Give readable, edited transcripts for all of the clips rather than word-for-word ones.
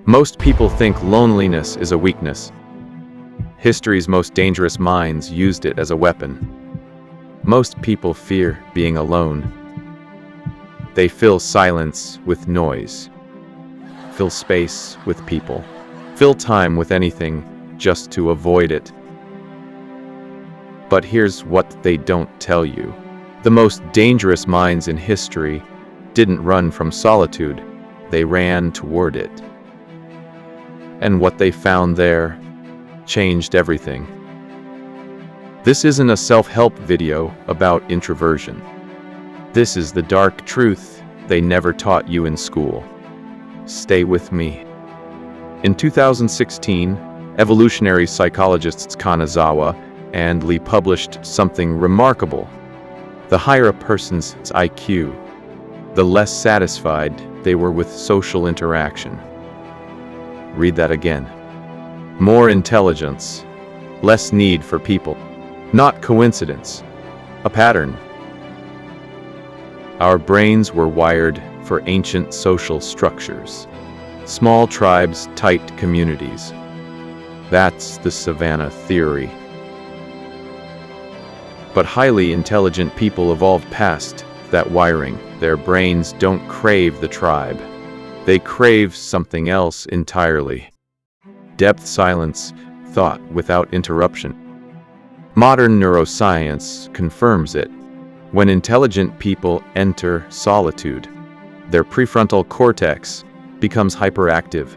Most people think loneliness is a weakness. History's most dangerous minds used it as a weapon. Most people fear being alone. They fill silence with noise, fill space with people, fill time with anything just to avoid it. But here's what they don't tell you. The most dangerous minds in history didn't run from solitude, they ran toward it. And what they found there changed everything. This isn't a self-help video about introversion. This is the dark truth they never taught you in school. Stay with me. In 2016, evolutionary psychologists Kanazawa and Lee published something remarkable. The higher a person's IQ, the less satisfied they were with social interaction. Read that again. More intelligence, less need for people. Not coincidence, a pattern. Our brains were wired for ancient social structures. Small tribes, tight communities. That's the savannah theory. But highly intelligent people evolved past that wiring. Their brains don't crave the tribe. They crave something else entirely. Depth, silence, thought without interruption. Modern neuroscience confirms it. When intelligent people enter solitude, their prefrontal cortex becomes hyperactive,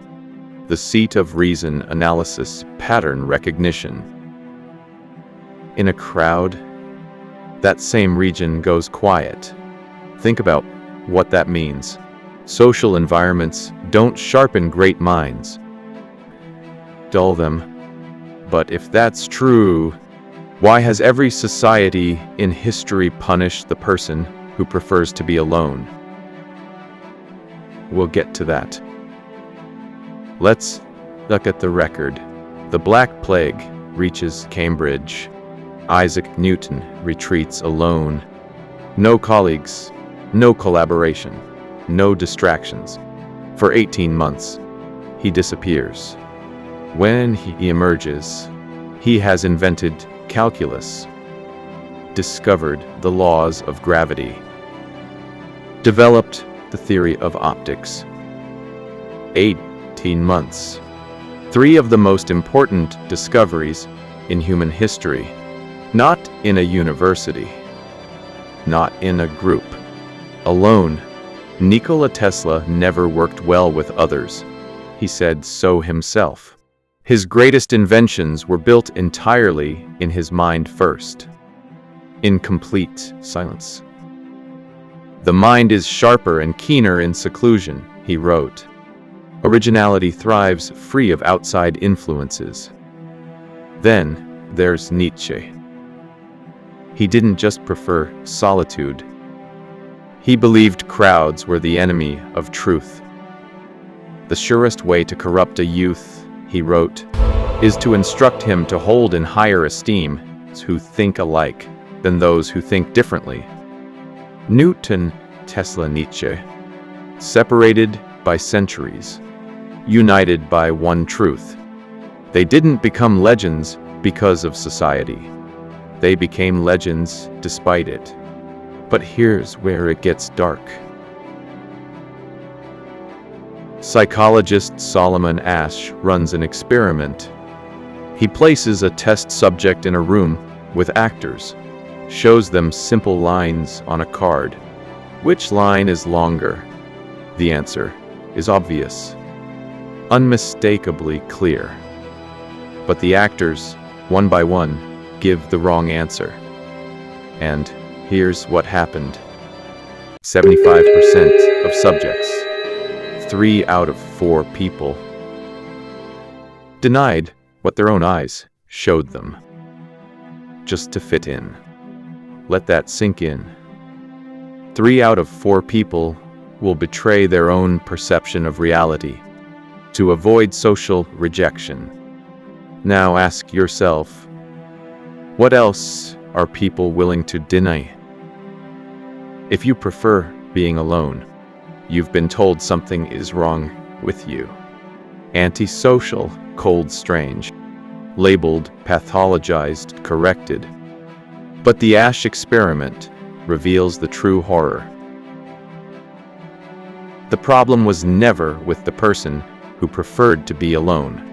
the seat of reason, analysis, pattern recognition. In a crowd, that same region goes quiet. Think about what that means. Social environments don't sharpen great minds, dull them. But if that's true, why has every society in history punished the person who prefers to be alone? We'll get to that. Let's look at the record. The Black Plague reaches Cambridge. Isaac Newton retreats alone. No colleagues, no collaboration, no distractions. For 18 months, he disappears. When he emerges, he has invented calculus, discovered the laws of gravity, developed the theory of optics. 18 months. 3 of the most important discoveries in human history. Not in a university, not in a group. Alone. Nikola Tesla never worked well with others. He said so himself. His greatest inventions were built entirely in his mind first. In complete silence. The mind is sharper and keener in seclusion, he wrote. Originality thrives free of outside influences. Then there's Nietzsche. He didn't just prefer solitude. He believed crowds were the enemy of truth. The surest way to corrupt a youth, he wrote, is to instruct him to hold in higher esteem those who think alike than those who think differently. Newton, Tesla, Nietzsche, separated by centuries, united by one truth. They didn't become legends because of society. They became legends despite it. But here's where it gets dark. Psychologist Solomon Asch runs an experiment. He places a test subject in a room with actors, shows them simple lines on a card. Which line is longer? The answer is obvious, unmistakably clear. But the actors, one by one, give the wrong answer. And here's what happened. 75% of subjects, 3 out of 4 people, denied what their own eyes showed them, just to fit in. Let that sink in. 3 out of 4 people will betray their own perception of reality to avoid social rejection. Now ask yourself, what else are people willing to deny? If you prefer being alone, you've been told something is wrong with you. antisocial, cold, strange, labeled, pathologized, corrected. But the Asch experiment reveals the true horror. The problem was never with the person who preferred to be alone.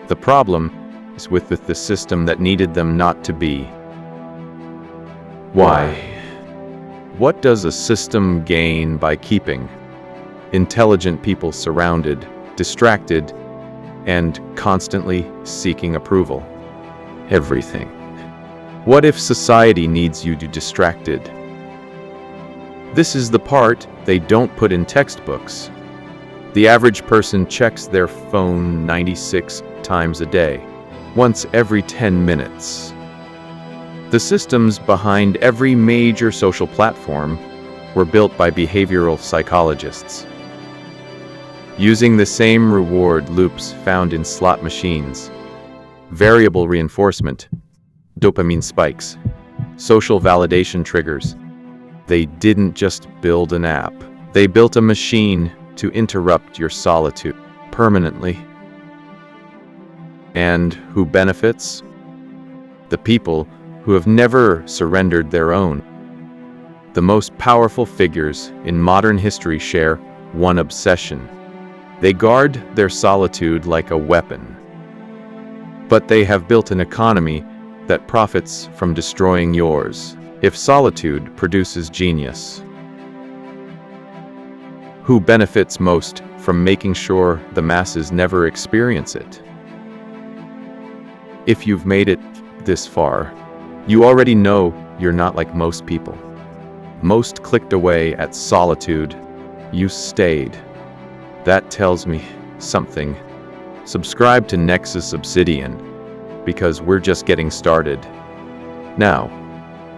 The problem is with the system that needed them not to be. Why? What does a system gain by keeping intelligent people surrounded, distracted, and constantly seeking approval? Everything. What if society needs you to distracted? This is the part they don't put in textbooks. The average person checks their phone 96 times a day, once every 10 minutes. The systems behind every major social platform were built by behavioral psychologists, using the same reward loops found in slot machines: variable reinforcement, dopamine spikes, social validation triggers. They didn't just build an app. They built a machine to interrupt your solitude permanently. And who benefits? The people who have never surrendered their own. The most powerful figures in modern history share one obsession. They guard their solitude like a weapon. But they have built an economy that profits from destroying yours. If solitude produces genius, who benefits most from making sure the masses never experience it? If you've made it this far, you already know you're not like most people. Most clicked away at solitude. You stayed. That tells me something. Subscribe to Nexus Obsidian, because we're just getting started. Now,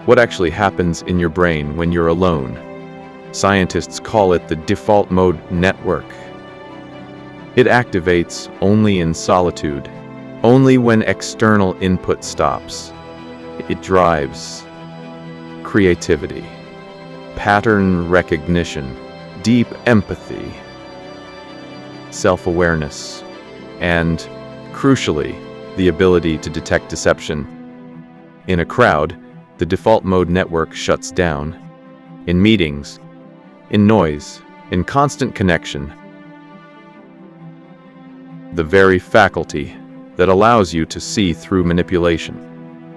what actually happens in your brain when you're alone? Scientists call it the default mode network. It activates only in solitude, only when external input stops. It drives creativity, pattern recognition, deep empathy, self-awareness, and, crucially, the ability to detect deception. In a crowd, the default mode network shuts down. In meetings, in noise, in constant connection. The very faculty that allows you to see through manipulation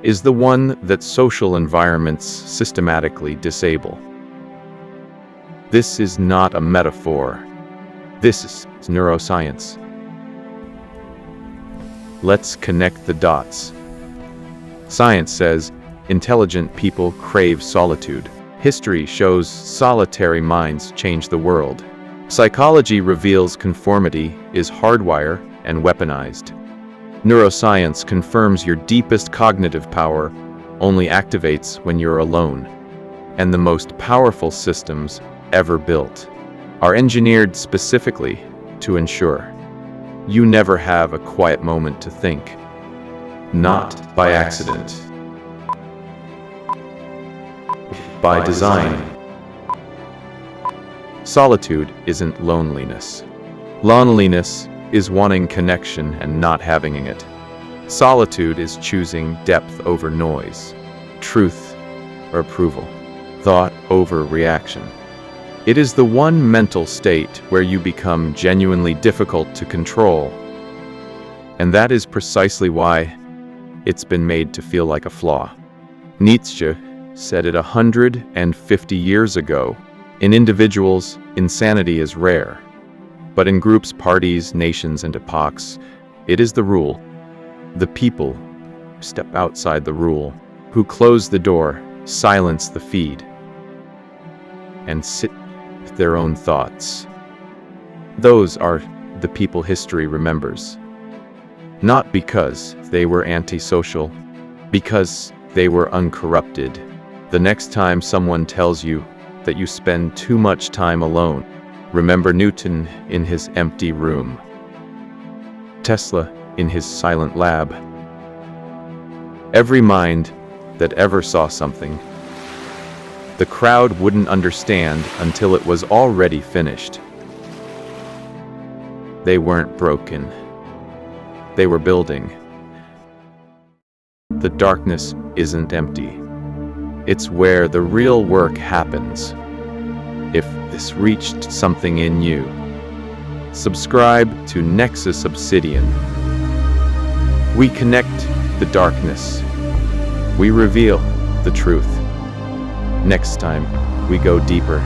is the one that social environments systematically disable. This is not a metaphor. This is neuroscience. Let's connect the dots. Science says intelligent people crave solitude. History shows solitary minds change the world. Psychology reveals conformity is hardwired and weaponized. Neuroscience confirms your deepest cognitive power only activates when you're alone. And the most powerful systems ever built are engineered specifically to ensure you never have a quiet moment to think. Not by accident. By design. Solitude isn't loneliness. Loneliness is wanting connection and not having it. Solitude is choosing depth over noise, truth or approval, thought over reaction. It is the one mental state where you become genuinely difficult to control. And that is precisely why it's been made to feel like a flaw. Nietzsche said it 150 years ago. In individuals, insanity is rare. But in groups, parties, nations, and epochs, it is the rule. The people who step outside the rule, who close the door, silence the feed, and sit with their own thoughts. Those are the people history remembers. Not because they were antisocial, because they were uncorrupted. The next time someone tells you that you spend too much time alone, remember Newton in his empty room, Tesla in his silent lab. Every mind that ever saw something, the crowd wouldn't understand until it was already finished. They weren't broken. They were building. The darkness isn't empty. It's where the real work happens. If this reached something in you, subscribe to Nexus Obsidian. We connect the darkness. We reveal the truth. Next time, we go deeper.